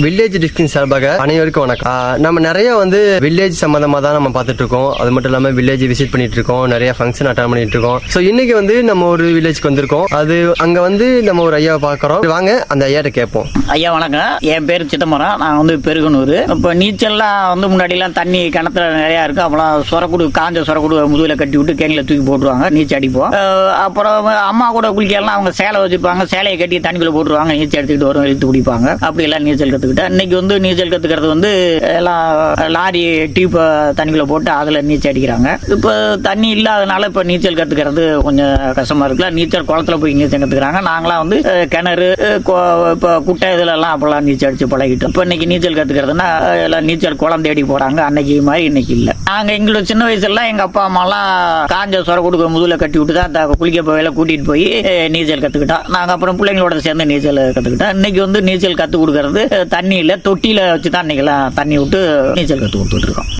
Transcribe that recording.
Village district சார்பாக அனைவருக்கும் வணக்கம். நம்ம நிறைய வில்லேஜ் சம்பந்தமா தான் நம்ம பார்த்துட்டு இருக்கோம். அது மட்டும் இல்லாம வில்லேஜ் விசிட் பண்ணிட்டு இருக்கோம், நிறைய ஃபங்க்ஷன் அட்டன் பண்ணிட்டு இருக்கோம். ஸோ இன்னைக்கு நம்ம ஒரு வில்லேஜ்க்கு வந்திருக்கோம். அது அங்க நம்ம ஒரு ஐயாவை பார்க்கறோம். வாங்க அந்த ஐயாட்ட கேட்போம். ஐயா வணக்கம், என் பேர் சிதம்பரம். நான் பெருகனூர். இப்போ நீச்சல்லாம் முன்னாடி எல்லாம் தண்ணி கிணத்துல நிறைய இருக்கு. அப்பெல்லாம் சொரக்குடு, காஞ்ச சொரக்குடு முதுகுல கட்டி விட்டு கேணில தூக்கி போட்டுருவாங்க, நீச்சல் அடிப்போம். அப்புறம் அம்மா கூட குளிக்கலாம், அவங்க சேலை வச்சுப்பாங்க, சேலையை கட்டி தண்ணிக்குள்ள போட்டுருவாங்க, நீச்சல் எடுத்துக்கிட்டு வரும், இழுத்து குடிப்பாங்க. அப்படி எல்லாம் நீச்சல் கத்துக்கிட்டேன். இன்னைக்கு நீச்சல் கத்துக்கிறது எல்லாம் லாரி டியூப் தண்ணிக்குள்ள போட்டு அதுல நீச்சல் அடிக்கிறாங்க. இப்ப தண்ணி இல்லாதனால இப்ப நீச்சல் கத்துக்கிறது கொஞ்சம் கஷ்டமா இருக்குல்ல. நீச்சல் குளத்துல போய் நீச்சல் கத்துக்கிறாங்க. நாங்களாம் கிணறு, இப்ப குட்டை இதுல எல்லாம் அப்பெல்லாம் நீச்சல் அடிச்சு பழகிட்டோம். இப்ப இன்னைக்கு நீச்சல் கத்துக்கிறதுனா எல்லாம் நீச்சல் குளம் தேடி போறாங்க. அன்னைக்கு மாதிரி இன்னைக்கு இல்ல. நாங்க எங்களோட சின்ன வயசுல எங்க அப்பா அம்மா எல்லாம் காஞ்ச சொர கொடுக்க முதுகுல கட்டி விட்டு தான் குளிக்க போயில கூட்டிட்டு போய் நீச்சல் கத்துக்கிட்டோம். நாங்க அப்புறம் பிள்ளைங்களோட சேர்ந்து நீச்சல் கத்துக்கிட்டோம். இன்னைக்கு நீச்சல் கத்து கொடுக்கறது தண்ணி இல்ல, தொட்டியில வச்சுதான் இன்னைக்கு தண்ணி விட்டு நீச்சல் கத்து கொடுத்துட்டு இருக்கோம்.